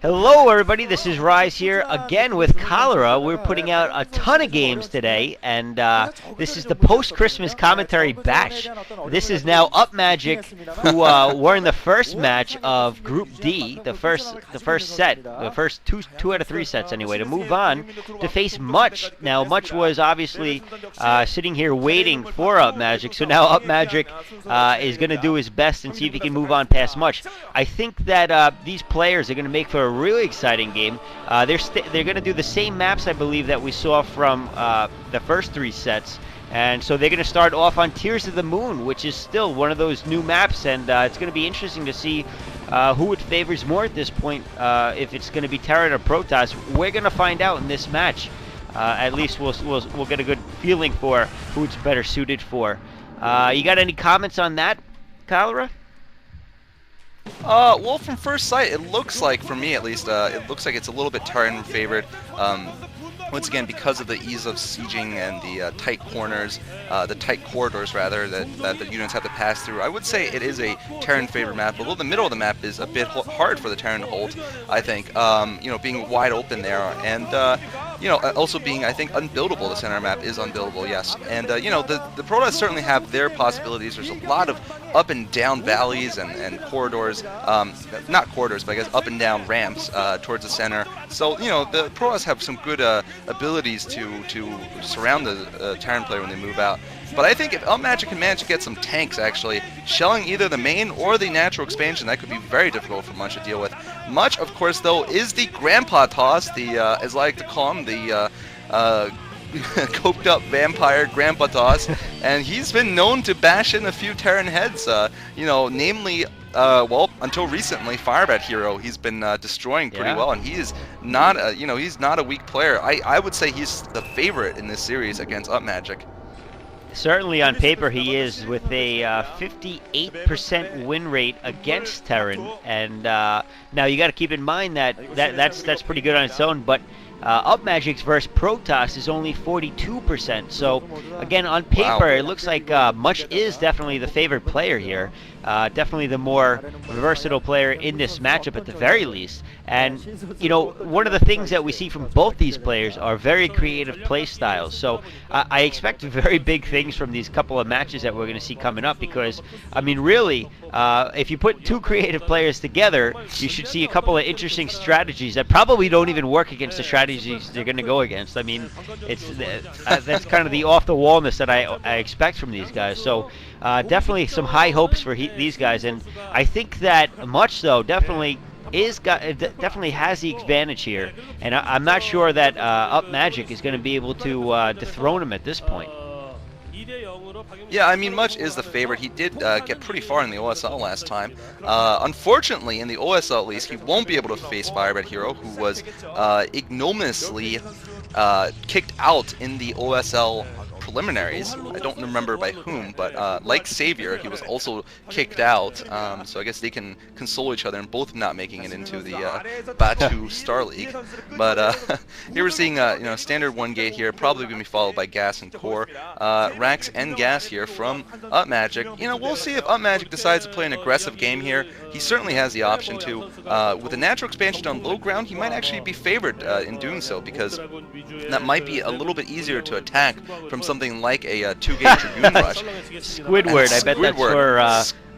Hello everybody, this is Rise here again with Cholera. We're putting out a ton of games today, and this is the post-Christmas commentary batch. This is now Upmagic, who were in the first match of Group D, the first set, the first two out of three sets anyway, to move on to face Much. Now, Much was obviously sitting here waiting for Upmagic, so now Upmagic is going to do his best and see if he can move on past Much. I think that these players are going to make for a really exciting game. They're going to do the same maps, I believe, that we saw from the first three sets. And so they're going to start off on Tears of the Moon, which is still one of those new maps, and it's going to be interesting to see who it favors more at this point. If it's going to be Terran or Protoss, we're going to find out in this match. At least we'll get a good feeling for who it's better suited for. You got any comments on that, Cholera? Well, from first sight, it looks like, for me at least, it looks like it's a little bit Terran favored. Once again, because of the ease of sieging and the tight corners, the tight corridors rather, that the units have to pass through, I would say it is a Terran favored map. Although the middle of the map is a bit hard for the Terran to hold, I think. You know, being wide open there, and you know, also being, I think, unbuildable. The center map is unbuildable, yes. And you know, the Protoss certainly have their possibilities. There's a lot of up and down valleys and corridors, not corridors, but I guess up and down ramps towards the center. So you know, the Protoss have some good abilities to surround the Terran player when they move out. But I think if Upmagic can manage to get some tanks actually shelling either the main or the natural expansion, that could be very difficult for Much to deal with. Much, of course, though, is the Grandpa Toss, the as I like to call him, the coked up vampire Grandpa Toss, and he's been known to bash in a few Terran heads, you know, namely, well, until recently, Firebat Hero, he's been destroying pretty well, and he is not, you know, he's not a weak player. I would say he's the favorite in this series against Upmagic. Certainly on paper he is, with a 58% win rate against Terran, and now you got to keep in mind that that's pretty good on its own, but Upmagic's versus Protoss is only 42%. So again, on paper, it looks like Much is definitely the favored player here. Definitely the more versatile player in this matchup at the very least. And, you know, one of the things that we see from both these players are very creative play styles. So I expect very big things from these couple of matches that we're going to see coming up, because, I mean, really, if you put two creative players together, you should see a couple of interesting strategies that probably don't even work against the strategies they're going to go against. I mean, that's kind of the off-the-wallness that I expect from these guys. So definitely some high hopes for these guys, and I think that Much, though, definitely has the advantage here, and I'm not sure that Upmagic is going to be able to dethrone him at this point. Yeah, I mean, Much is the favorite. He did get pretty far in the OSL last time. Unfortunately, in the OSL at least, he won't be able to face Firebat Hero, who was ignominiously kicked out in the OSL preliminaries. I don't remember by whom, but like Savior, he was also kicked out. So I guess they can console each other in both not making it into the Batoo Star League. But here we're seeing you know, standard one gate here, probably going to be followed by Gas and Core. Rax and Gas here from Upmagic. You know, we'll see if Upmagic decides to play an aggressive game here. He certainly has the option to. With the natural expansion on low ground, he might actually be favored in doing so, because that might be a little bit easier to attack from something like a two-gate Dragoon Rush. Squidward,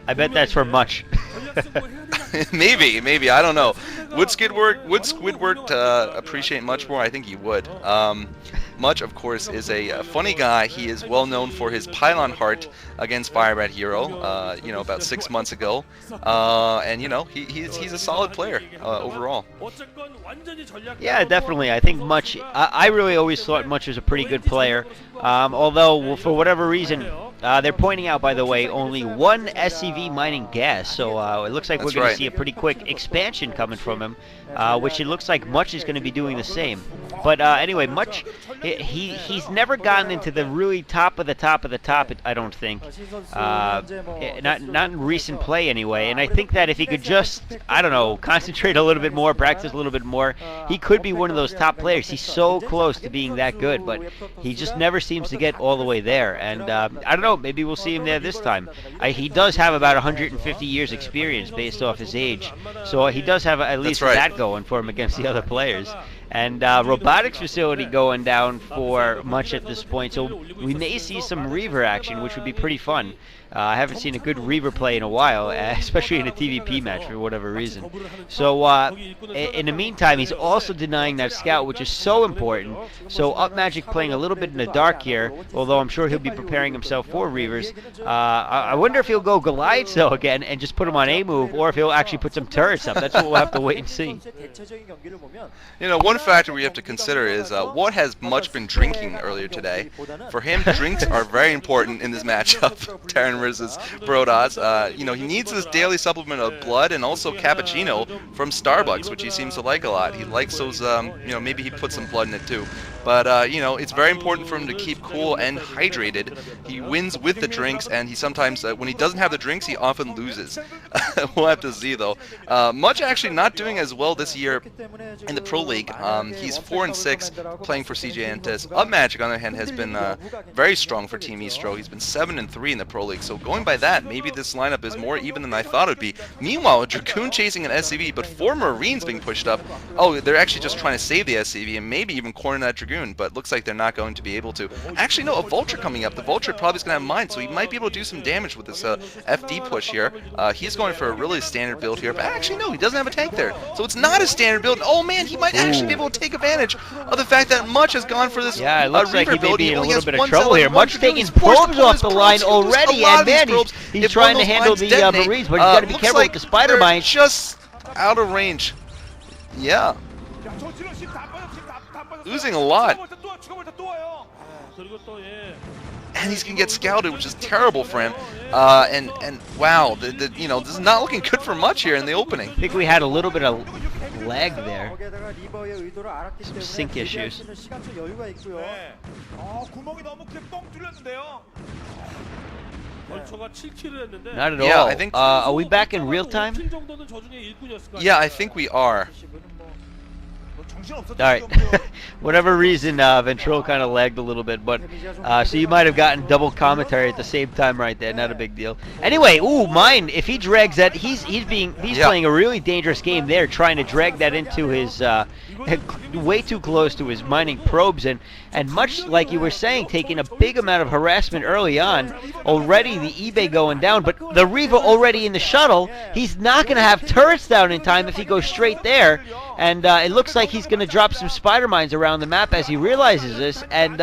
I bet that's for Much. maybe, I don't know. Would Squidward appreciate Much more? I think he would. Much, of course, is a funny guy. He is well known for his Pylon Heart against Firebat Hero, you know, about 6 months ago. And, you know, he's a solid player overall. Yeah, definitely. I think Much, I really always thought Much was a pretty good player. Although, for whatever reason, they're pointing out, by the way, only one SCV mining gas. So it looks like we're going to see a pretty quick expansion coming from him, which it looks like Much is going to be doing the same. But anyway, he's never gotten into the really top of the top of the top. I don't think, not in recent play anyway. And I think that if he could just, I don't know, concentrate a little bit more, practice a little bit more, he could be one of those top players. He's so close to being that good, but he just never seems to get all the way there. And I don't know, maybe we'll see him there this time. He does have about 150 years experience based off his age, so he does have at least that going for him against the other players. And robotics facility going down for much at this point, so we may see some Reaver action, which would be pretty fun. I haven't seen a good Reaver play in a while, especially in a TVP match for whatever reason. So in the meantime, he's also denying that scout, which is so important. So Upmagic playing a little bit in the dark here, although I'm sure he'll be preparing himself for Reavers. I wonder if he'll go Goliath though again and just put him on A move, or if he'll actually put some turrets up. That's what we'll have to wait and see. You know, one factor we have to consider is what has Much been drinking earlier today. For him, drinks are very important in this matchup. Terran versus Brodas. You know, he needs this daily supplement of blood and also cappuccino from Starbucks, which he seems to like a lot. He likes those, you know, maybe he puts some blood in it too. But, you know, it's very important for him to keep cool and hydrated. He wins with the drinks, and he sometimes, when he doesn't have the drinks, he often loses. We'll have to see, though. Much actually not doing as well this year in the Pro League. He's 4-6 playing for CJ Antis. Upmagic, on the other hand, has been very strong for Team Istro. He's been 7-3 in the Pro League. So going by that, maybe this lineup is more even than I thought it would be. Meanwhile, a Dragoon chasing an SCV, but 4 Marines being pushed up. Oh, they're actually just trying to save the SCV and maybe even corner that Dragoon, but looks like they're not going to be able to. Actually, no, a Vulture coming up. The Vulture probably is going to have mine, so he might be able to do some damage with this FD push here. He's going for a really standard build here, but actually, no, he doesn't have a tank there. So it's not a standard build. Oh, man, he might actually be able to take advantage of the fact that Much has gone for this it looks like he may be in a little bit of trouble cell here. Much taking probes off the line already, and man, he's trying to handle the Marines, but he's got to be careful with the spider mines. Just out of range. Yeah. Losing a lot. And he's gonna get scouted, which is terrible for him. And wow, you know, this is not looking good for Much here in the opening. I think we had a little bit of lag there. Some sync issues. Not at all. I think. Are we back in real time? Yeah, I think we are. Alright, whatever reason, Ventrilo kind of lagged a little bit, but so you might have gotten double commentary at the same time right there. Not a big deal. Anyway, mine. If he drags that, he's playing a really dangerous game there, trying to drag that into his way too close to his mining probes, and much like you were saying, taking a big amount of harassment early on. Already the eBay going down, but the Reva already in the shuttle. He's not going to have turrets down in time if he goes straight there, and it looks like he's going to drop some spider mines around the map as he realizes this, and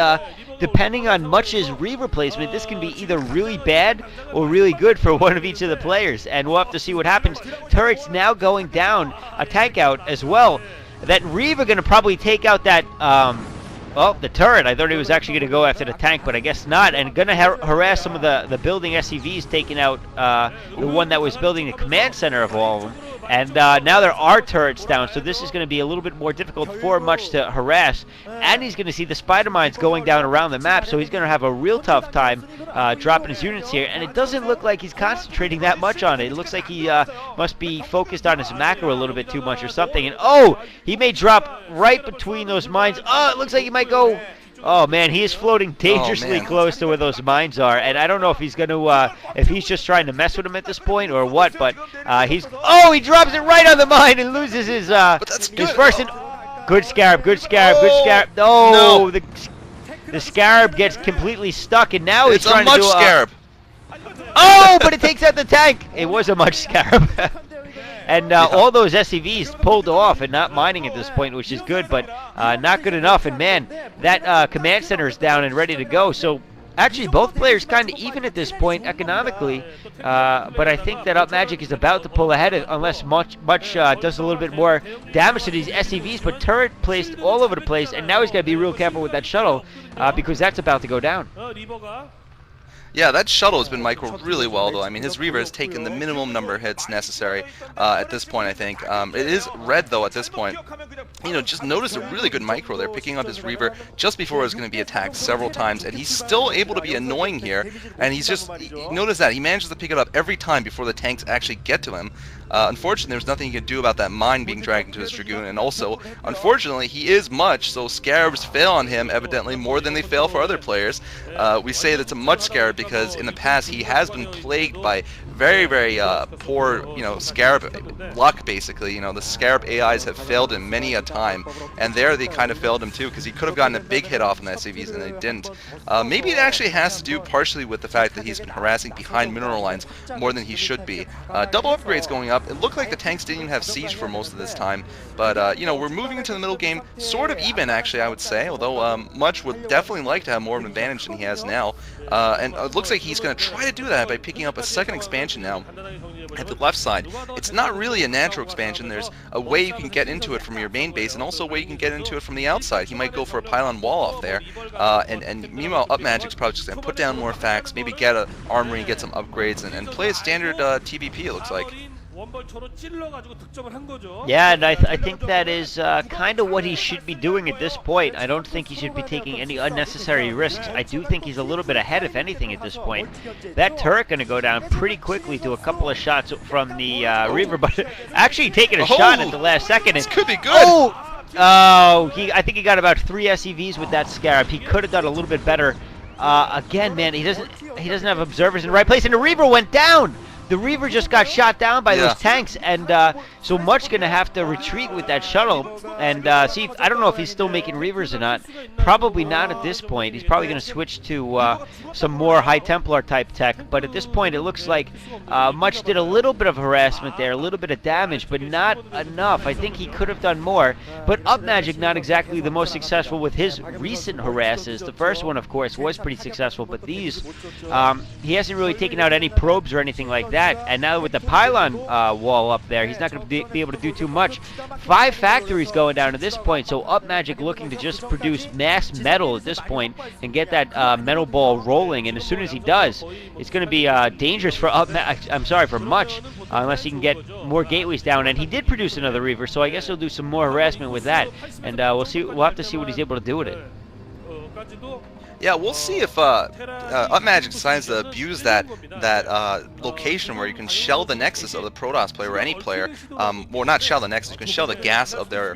depending on Much's Reaver placement, this can be either really bad or really good for one of each of the players, and we'll have to see what happens. Turrets now going down, a tank out as well. That Reaver going to probably take out that, the turret. I thought he was actually going to go after the tank, but I guess not, and going to harass some of the building SCVs, taking out the one that was building the command center of all of them. And now there are turrets down, so this is going to be a little bit more difficult for Much to harass. And he's going to see the spider mines going down around the map, so he's going to have a real tough time dropping his units here. And it doesn't look like he's concentrating that much on it. It looks like he must be focused on his macro a little bit too much or something. And he may drop right between those mines. It looks like he might go. Oh man, he is floating dangerously close to where those mines are, and I don't know if he's going to, if he's just trying to mess with him at this point or what. But he drops it right on the mine and loses his his first. Good Scarab, good Scarab, good Scarab. No. The Scarab gets completely stuck, and now he's trying to do Scarab. But it takes out the tank. It was a Much Scarab. And all those SCVs pulled off and not mining at this point, which is good, but not good enough. And man, that command center is down and ready to go. So actually, both players kind of even at this point economically. But I think that Upmagic is about to pull ahead unless Much does a little bit more damage to these SCVs. But turret placed all over the place, and now he's got to be real careful with that shuttle because that's about to go down. Yeah, that shuttle has been microed really well, though. I mean, his Reaver has taken the minimum number of hits necessary at this point, I think. It is red, though, at this point. You know, just notice a really good micro there, picking up his Reaver just before it was going to be attacked several times, and he's still able to be annoying here, and he's just, notice that, he manages to pick it up every time before the tanks actually get to him. Unfortunately, there's nothing he can do about that mine being dragged into his Dragoon, and also, unfortunately, he is much, so Scarabs fail on him, evidently, more than they fail for other players. We say that's a much Scarab because in the past he has been plagued by very, very poor, you know, Scarab luck, basically. You know, the Scarab AIs have failed him many a time, and there they kind of failed him too, because he could have gotten a big hit off in the SCVs, and they didn't. Maybe it actually has to do partially with the fact that he's been harassing behind mineral lines more than he should be. Double upgrades going up. It looked like the tanks didn't even have siege for most of this time, but you know, we're moving into the middle game, sort of even actually, I would say, although Much would definitely like to have more of an advantage than he has now. And it looks like he's going to try to do that by picking up a second expansion now at the left side. It's not really a natural expansion. There's a way you can get into it from your main base, and also a way you can get into it from the outside. He might go for a pylon wall off there, and meanwhile Upmagic's probably just going to put down more facts, maybe get an armory, get some upgrades, and play a standard TVP, it looks like. Yeah, and I think that is kind of what he should be doing at this point. I don't think he should be taking any unnecessary risks. I do think he's a little bit ahead, if anything, at this point. That turret going to go down pretty quickly to a couple of shots from the Reaver, but actually taking a shot at the last second. This could be good. I think he got about 3 SEVs with that Scarab. He could have done a little bit better. Again, man, he doesn't have observers in the right place, and the Reaver went down. The Reaver just got shot down by those tanks, and so Much going to have to retreat with that shuttle and see. I don't know if he's still making Reavers or not. Probably not at this point. He's probably going to switch to some more High Templar type tech, but at this point it looks like Much did a little bit of harassment there, a little bit of damage, but not enough. I think he could have done more, but Upmagic not exactly the most successful with his recent harasses. The first one, of course, was pretty successful, but these, he hasn't really taken out any probes or anything like that. And now with the pylon wall up there, he's not going to be able to do too much. 5 factories going down at this point, so Upmagic looking to just produce mass metal at this point and get that metal ball rolling. And as soon as he does, it's going to be dangerous for for Much, unless he can get more gateways down. And he did produce another Reaver, so I guess he'll do some more harassment with that. And we'll see. We'll have to see what he's able to do with it. Yeah, we'll see if Upmagic decides to abuse that location where you can shell the Nexus of the Protoss player or any player. Well, not shell the Nexus, you can shell the gas of their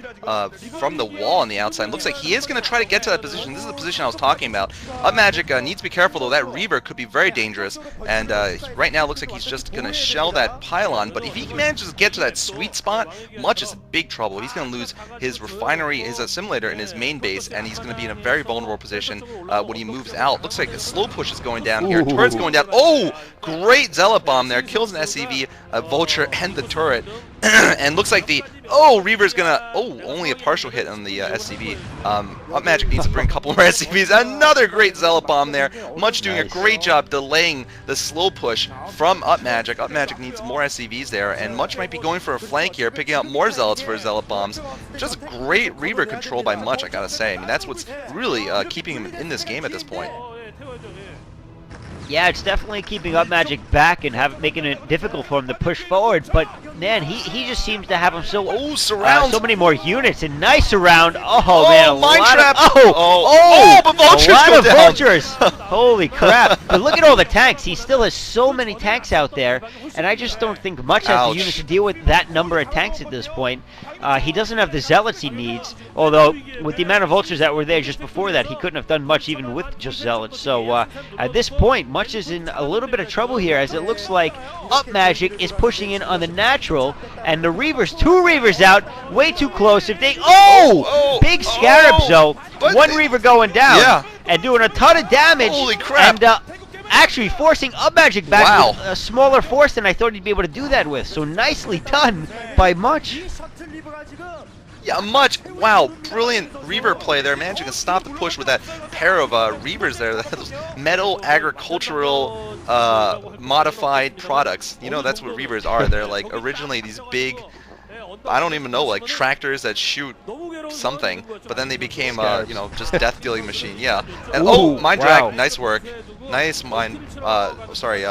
from the wall on the outside. Looks like he is going to try to get to that position. This is the position I was talking about. Upmagic needs to be careful, though. That Reaver could be very dangerous, and right now it looks like he's just going to shell that pylon. But if he manages to get to that sweet spot, Much is in big trouble. He's going to lose his refinery, his assimilator, and his main base, and he's going to be in a very vulnerable position when he moves out. Looks like a slow push is going down here. Turret's going down. Oh, great Zealot Bomb there. Kills an SCV, a Vulture, and the turret. And looks like the... Oh, Reaver's gonna... Oh, only a partial hit on the SCV. Upmagic needs to bring a couple more SCVs. Another great Zealot Bomb there. Much doing a great job delaying the slow push from Upmagic. Upmagic needs more SCVs there, and Much might be going for a flank here, picking up more Zealots for his Zealot Bombs. Just great Reaver control by Much, I gotta say. I mean, that's what's really keeping him in this game at this point. Yeah, it's definitely keeping Upmagic back and making it difficult for him to push forward. But man, he just seems to have him so so many more units. And nice surround. Oh man, a mine lot trap. of but Vultures a lot go of down. Vultures. Holy crap! But look at all the tanks. He still has so many tanks out there, and I just don't think Much has the units to deal with that number of tanks at this point. He doesn't have the Zealots he needs, although with the amount of Vultures that were there just before that, he couldn't have done much even with just Zealots. So at this point, Much is in a little bit of trouble here, as it looks like Upmagic is pushing in on the natural, and the Reavers, 2 Reavers out, way too close. If they, big Scarabs though, 1 Reaver going down, and doing a ton of damage. Holy crap! And actually forcing Upmagic back with a smaller force than I thought he'd be able to do that with. So nicely done by Much. Yeah, Much. Wow, brilliant Reaver play there, managing to stop the push with that pair of Reavers there. Those metal agricultural modified products. You know, that's what Reavers are. They're like originally these big, I don't even know, like tractors that shoot something, but then they became, you know, just death-dealing machine. Yeah. And Ooh, mind wow. drag, nice work, nice mind. Sorry,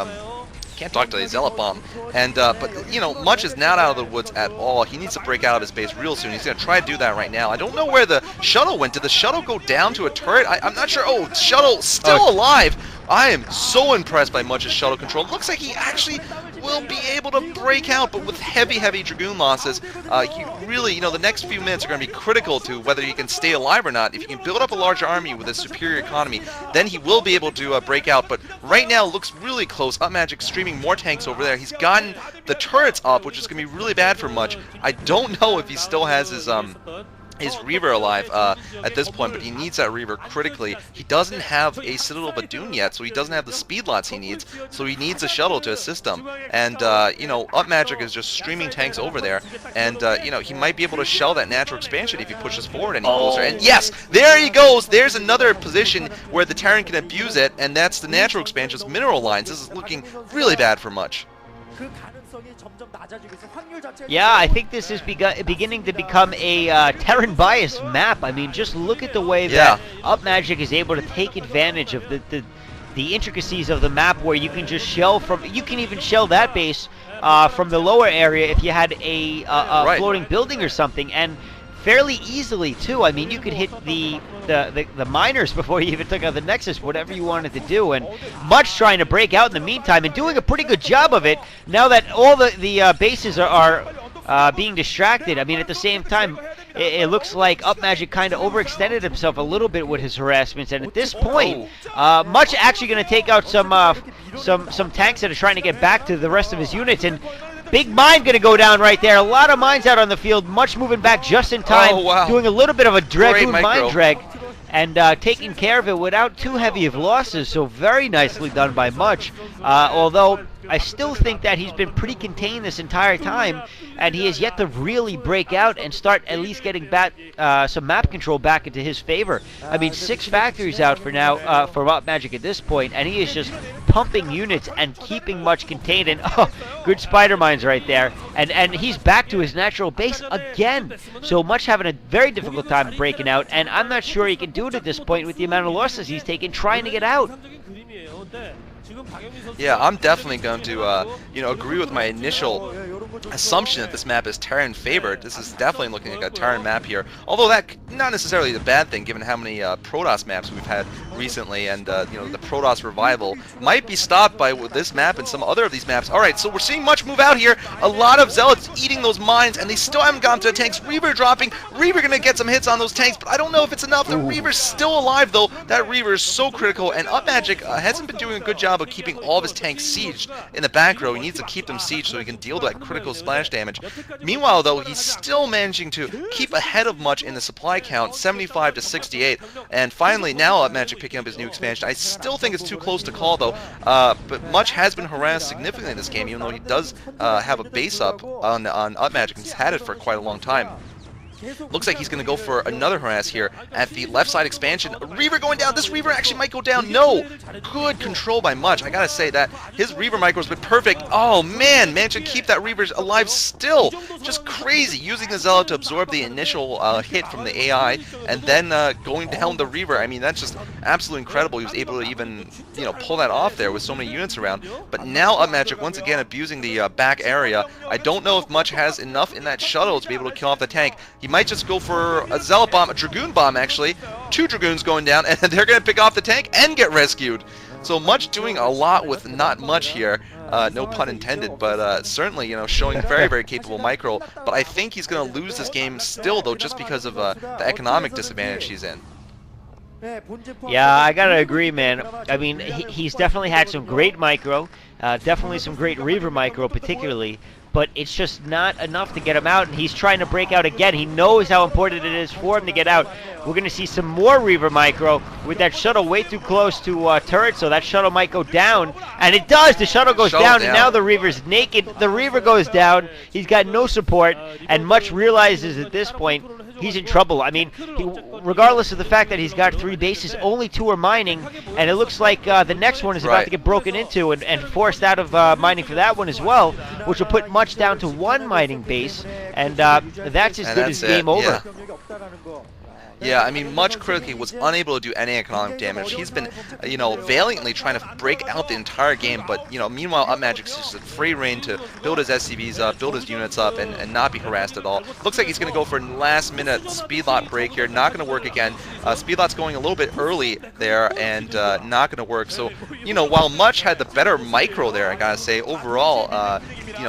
can't talk to the Zealot Bomb. And but you know, Much is not out of the woods at all. He needs to break out of his base real soon. He's gonna try to do that right now. I don't know where the shuttle went. Did the shuttle go down to a turret? I'm not sure. Oh, shuttle still alive. I am so impressed by Much's shuttle control. Looks like he actually will be able to break out, but with heavy Dragoon losses, he really, you know, the next few minutes are going to be critical to whether he can stay alive or not. If he can build up a larger army with a superior economy, then he will be able to break out. But right now, looks really close. Upmagic streaming more tanks over there. He's gotten the turrets up, which is going to be really bad for Much. I don't know if he still has his Reaver alive at this point, but he needs that Reaver critically. He doesn't have a Citadel Badoon yet, so he doesn't have the speed lots he needs, so he needs a shuttle to assist him. And, you know, Upmagic is just streaming tanks over there, and, you know, he might be able to shell that natural expansion if he pushes forward any closer. And yes, there he goes! There's another position where the Terran can abuse it, and that's the natural expansion's mineral lines. This is looking really bad for Much. Yeah, I think this is beginning to become a Terran bias map. I mean, just look at the way that Upmagic is able to take advantage of the intricacies of the map, where you can just shell from. You can even shell that base from the lower area if you had a floating building or something, and fairly easily too. I mean, you could hit the miners before you even took out the Nexus, whatever you wanted to do, and Much trying to break out in the meantime and doing a pretty good job of it. Now that all the bases are being distracted, I mean, at the same time, it looks like Upmagic kind of overextended himself a little bit with his harassments, and at this point, Much actually going to take out some tanks that are trying to get back to the rest of his units, and big mine going to go down right there. A lot of mines out on the field. Much moving back just in time, doing a little bit of a Dragoon mine drag, and taking care of it without too heavy of losses. So very nicely done by Much. Although I still think that he's been pretty contained this entire time, and he has yet to really break out and start at least getting back some map control back into his favor. I mean, 6 factories out for now for Upmagic at this point, and he is just pumping units and keeping Much contained. And good spider mines right there, and he's back to his natural base again. So Much having a very difficult time breaking out, and I'm not sure he can do it at this point with the amount of losses he's taken trying to get out. Yeah, I'm definitely going to, you know, agree with my initial assumption that this map is Terran favored. This is definitely looking like a Terran map here. Although that not necessarily a bad thing, given how many Protoss maps we've had recently, and you know, the Protoss revival might be stopped by this map and some other of these maps. All right, so we're seeing Much move out here. A lot of Zealots eating those mines, and they still haven't gotten to the tanks. Reaver dropping. Reaver gonna get some hits on those tanks, but I don't know if it's enough. The Reaver's still alive though. That Reaver is so critical, and Upmagic hasn't been doing a good job of keeping all of his tanks sieged in the back row. He needs to keep them sieged so he can deal that critical splash damage. Meanwhile, though, he's still managing to keep ahead of Much in the supply count, 75 to 68. And finally, now Upmagic picking up his new expansion. I still think it's too close to call, though. But Much has been harassed significantly in this game, even though he does have a base up on Upmagic, and he's had it for quite a long time. Looks like he's going to go for another harass here at the left side expansion. Reaver going down. This Reaver actually might go down. No! Good control by Much. I got to say that his Reaver micro has been perfect. Oh, man. Managed to keep that Reaver alive still. Just crazy. Using the Zealot to absorb the initial hit from the AI, and then going down the Reaver. I mean, that's just absolutely incredible. He was able to even, you know, pull that off there with so many units around. But now Upmagic once again abusing the back area. I don't know if Much has enough in that shuttle to be able to kill off the tank. He might just go for a Zealot bomb, a Dragoon bomb actually. 2 Dragoons going down, and they're going to pick off the tank and get rescued. So Much doing a lot with not much here. No pun intended, but certainly, you know, showing very capable micro. But I think he's going to lose this game still, though, just because of the economic disadvantage he's in. Yeah, I gotta agree, man. I mean, he's definitely had some great micro, definitely some great Reaver micro particularly, but it's just not enough to get him out, and he's trying to break out again. He knows how important it is for him to get out. We're going to see some more Reaver micro with that shuttle way too close to turret, so that shuttle might go down, and it does! The shuttle goes down, and now the Reaver's naked. The Reaver goes down, he's got no support, and Much realizes at this point he's in trouble. I mean, regardless of the fact that he's got 3 bases, only 2 are mining, and it looks like the next one is about to get broken into and forced out of mining for that one as well, which will put Much down to 1 mining base, and that's as good as game over. Yeah. Yeah, I mean, much critically was unable to do any economic damage. He's been, valiantly trying to break out the entire game, but, meanwhile, Upmagic's just at free reign to build his SCVs up, build his units up, and not be harassed at all. Looks like he's going to go for a last-minute speed lot break here. Not going to work again. Speed lot's going a little bit early there, and not going to work. So, while Much had the better micro there, I gotta say, overall,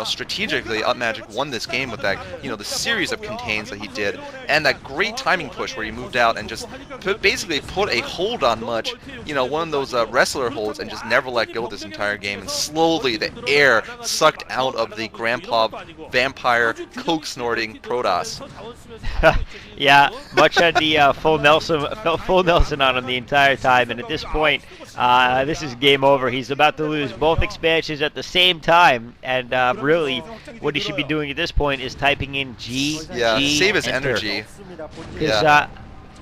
strategically, Upmagic won this game with that, the series of contains that he did, and that great timing push where he moved out and just basically put a hold on Much, one of those wrestler holds, and just never let go this entire game. And slowly the air sucked out of the Grandpa vampire coke snorting Protoss. Yeah, Much had the full Nelson on him the entire time, and at this point, this is game over. He's about to lose both expansions at the same time, and really, what he should be doing at this point is typing in G. Yeah, save his enter. energy. Because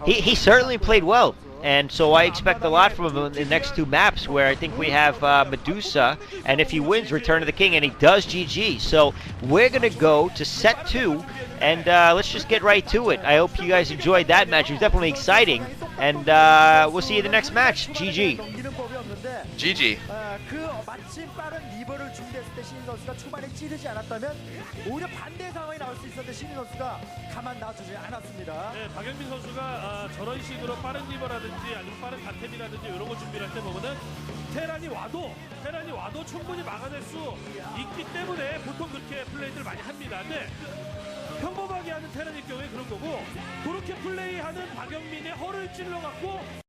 he certainly played well, and so I expect a lot from him in the next two maps, where I think we have Medusa, and if he wins, Return of the King, and he does GG. So we're gonna go to set 2. And let's just get right to it. I hope you guys enjoyed that match. It was definitely exciting. And we'll see you in the next match. GG. GG. 마침 빠른 리버를 준비했을 때 신인 선수가 초반에 찌르지 않았다면 오히려 반대 상황이 나올 수 있었는데 신인 선수가 가만 놔주지 않았습니다. 네, 박영민 선수가 저런 식으로 빠른 리버라든지 아니면 빠른 다템이라든지 이런 거 준비할 때 보면은 테란이 와도 충분히 막아낼 수 있기 때문에 보통 그렇게 플레이들 많이 합니다. 근데 평범하게 하는 테란일 경우에 그런 거고 그렇게 플레이하는 박영민의 허를 찔러갖고